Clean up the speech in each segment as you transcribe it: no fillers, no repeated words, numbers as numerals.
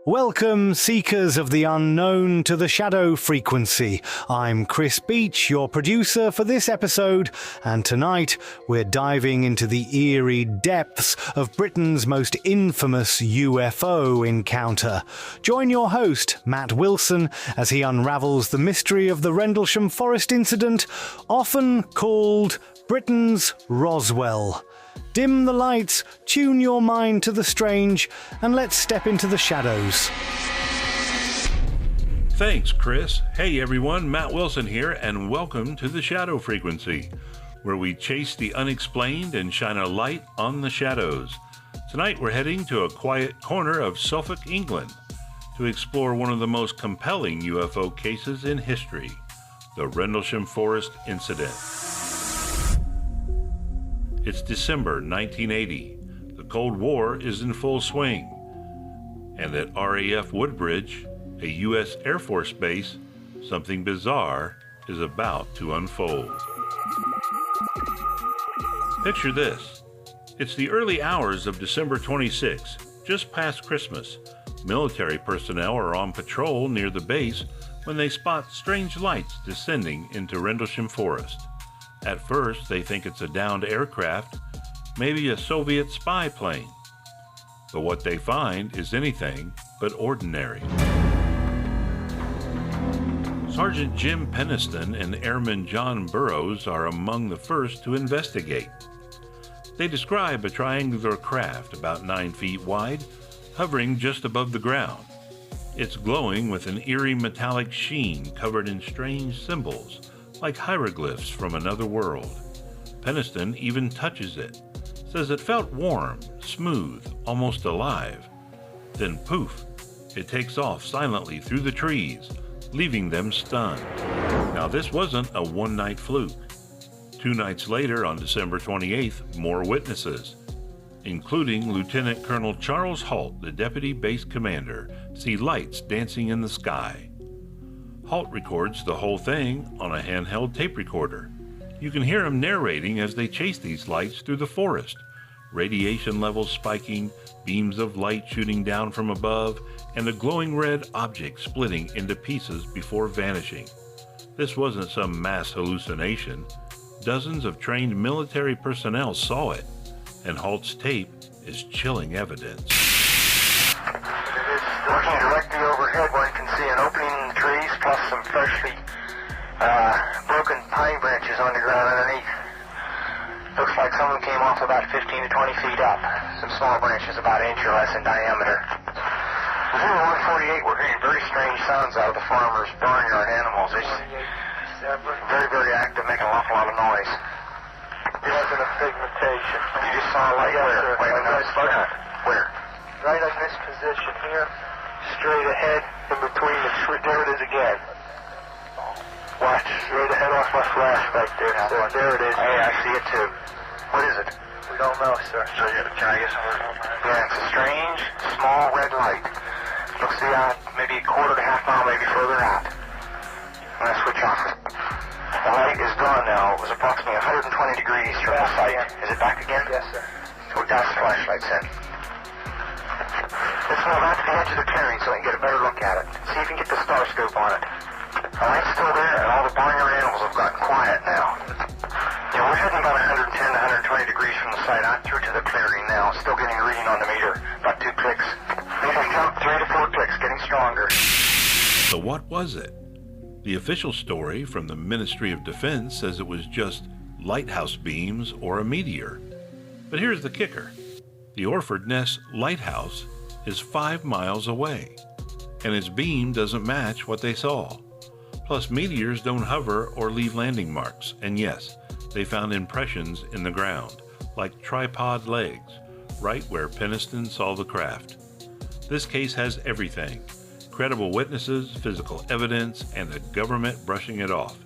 Welcome, seekers of the unknown, to the Shadow Frequency. I'm Chris Beach, your producer for this episode, and tonight we're diving into the eerie depths of Britain's most infamous UFO encounter. Join your host, Matt Wilson, as he unravels the mystery of the Rendlesham forest incident, often called Britain's Roswell. Dim the lights, tune your mind to the strange, and let's step into the shadows. Thanks, Chris. Hey everyone, Matt Wilson here, and welcome to the Shadow Frequency, where we chase the unexplained and shine a light on the shadows. Tonight we're heading to a quiet corner of Suffolk, England, to explore one of the most compelling UFO cases in history, the Rendlesham Forest Incident. It's December 1980. The Cold War is in full swing. And at RAF Woodbridge, a U.S. Air Force base, something bizarre is about to unfold. Picture this. It's the early hours of December 26, just past Christmas. Military personnel are on patrol near the base when they spot strange lights descending into Rendlesham Forest. At first, they think it's a downed aircraft, maybe a Soviet spy plane. But what they find is anything but ordinary. Sergeant Jim Peniston and Airman John Burroughs are among the first to investigate. They describe a triangular craft about 9 feet wide, hovering just above the ground. It's glowing with an eerie metallic sheen covered in strange symbols, like hieroglyphs from another world. Peniston even touches it, says it felt warm, smooth, almost alive. Then poof, it takes off silently through the trees, leaving them stunned. Now this wasn't a one-night fluke. 2 nights later, on December 28th, more witnesses, including Lieutenant Colonel Charles Halt, the deputy base commander, see lights dancing in the sky. Halt records the whole thing on a handheld tape recorder. You can hear him narrating as they chase these lights through the forest, radiation levels spiking, beams of light shooting down from above, and a glowing red object splitting into pieces before vanishing. This wasn't some mass hallucination. Dozens of trained military personnel saw it, and Halt's tape is chilling evidence. Looking directly overhead, one can see an opening in the trees, plus some freshly broken pine branches on the ground underneath. Looks like someone came off about 15 to 20 feet up. Some small branches about an inch or less in diameter. Within 148, we're hearing very strange sounds out of the farmers' barnyard animals. It's very, very active, making an awful lot of noise. It wasn't a pigmentation. You just saw a light where? Wait, where? Right in this position here, straight ahead, in between the tree. There it is again. Watch, straight ahead off my flash back there. So there it is. Hey, I see it too. What is it? We don't know, sir. So can I get some? Yeah, it's a strange, small red light. Looks to be out maybe a quarter to half mile, maybe further out. I'm gonna switch off. The light is gone now. It was approximately 120 degrees from the site. Is it back again? Yes, sir. So we got the flashlights in. Let's move out to the edge of the clearing so we can get a better look at it. See if we can get the star scope on it. The light's still there, and all the barnyard animals have gotten quiet now. Yeah, we're heading about 110 to 120 degrees from the site out through to the clearing now. Still getting a reading on the meter. About 2 clicks. Maybe count 3 to 4 clicks, getting stronger. So what was it? The official story from the Ministry of Defense says it was just lighthouse beams or a meteor. But here's the kicker. The Orford Ness Lighthouse is 5 miles away, and its beam doesn't match what they saw. Plus, meteors don't hover or leave landing marks, and yes, they found impressions in the ground, like tripod legs, right where Peniston saw the craft. This case has everything: credible witnesses, physical evidence, and the government brushing it off.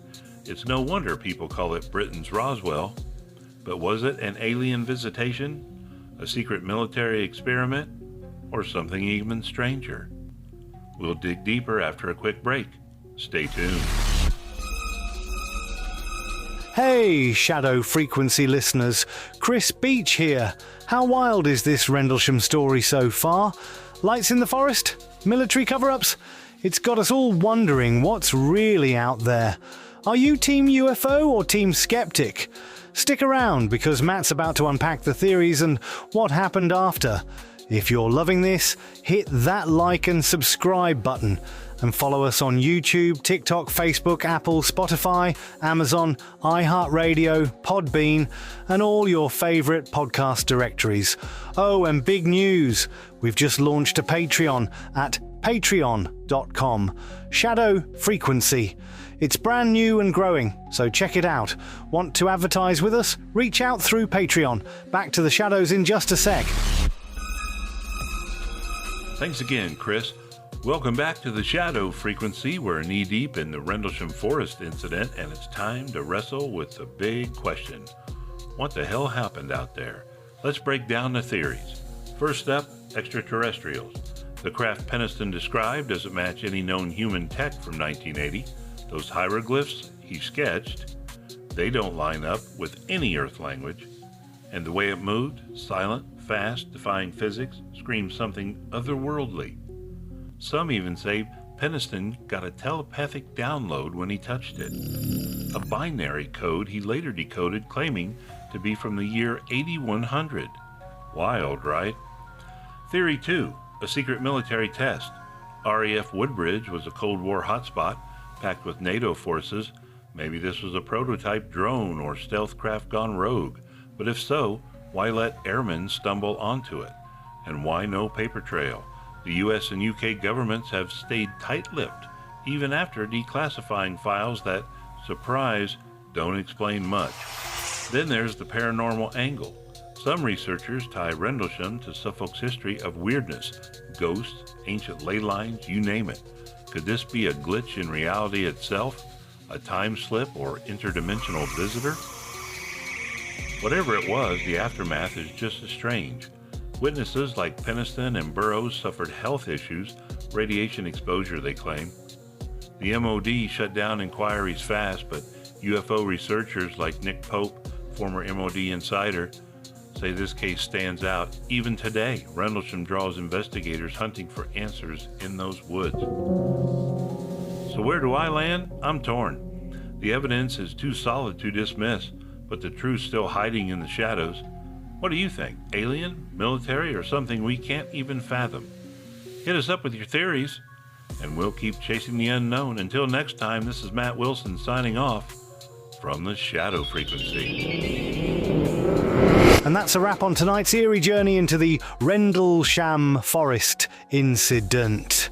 It's no wonder people call it Britain's Roswell. But was it an alien visitation, a secret military experiment, or something even stranger? We'll dig deeper after a quick break. Stay tuned. Hey, Shadow Frequency listeners, Chris Beach here. How wild is this Rendlesham story so far? Lights in the forest? Military cover-ups? It's got us all wondering what's really out there. Are you Team UFO or Team Skeptic? Stick around because Matt's about to unpack the theories and what happened after. If you're loving this, hit that like and subscribe button and follow us on YouTube, TikTok, Facebook, Apple, Spotify, Amazon, iHeartRadio, Podbean, and all your favourite podcast directories. Oh, and big news! We've just launched a Patreon at patreon.com. Shadow Frequency. It's brand new and growing, so check it out. Want to advertise with us? Reach out through Patreon. Back to the shadows in just a sec. Thanks again, Chris. Welcome back to the Shadow Frequency. We're knee-deep in the Rendlesham Forest incident, and it's time to wrestle with the big question. What the hell happened out there? Let's break down the theories. First up, extraterrestrials. The craft Penniston described doesn't match any known human tech from 1980. Those hieroglyphs he sketched, they don't line up with any Earth language. And the way it moved, silent, fast, defying physics, screams something otherworldly. Some even say Penniston got a telepathic download when he touched it. A binary code he later decoded claiming to be from the year 8100. Wild, right? Theory 2, a secret military test. RAF Woodbridge was a Cold War hotspot packed with NATO forces. Maybe this was a prototype drone or stealth craft gone rogue. But if so, why let airmen stumble onto it? And why no paper trail? The US and UK governments have stayed tight-lipped, even after declassifying files that, surprise, don't explain much. Then there's the paranormal angle. Some researchers tie Rendlesham to Suffolk's history of weirdness, ghosts, ancient ley lines, you name it. Could this be a glitch in reality itself? A time slip or interdimensional visitor? Whatever it was, the aftermath is just as strange. Witnesses like Penniston and Burroughs suffered health issues, radiation exposure they claim. The MOD shut down inquiries fast, but UFO researchers like Nick Pope, former MOD insider, say this case stands out. Even today, Rendlesham draws investigators hunting for answers in those woods. So where do I land? I'm torn. The evidence is too solid to dismiss, but the truth's still hiding in the shadows. What do you think? Alien, military, or something we can't even fathom? Hit us up with your theories, and we'll keep chasing the unknown. Until next time, this is Matt Wilson signing off from the Shadow Frequency. And that's a wrap on tonight's eerie journey into the Rendlesham Forest incident.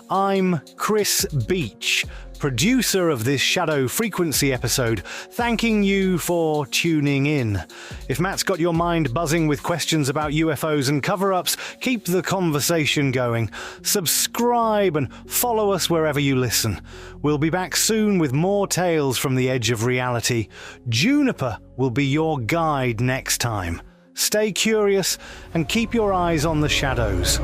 I'm Chris Beach, producer of this Shadow Frequency episode, thanking you for tuning in. If Matt's got your mind buzzing with questions about UFOs and cover-ups, keep the conversation going. Subscribe and follow us wherever you listen. We'll be back soon with more tales from the edge of reality. Juniper will be your guide next time. Stay curious and keep your eyes on the shadows.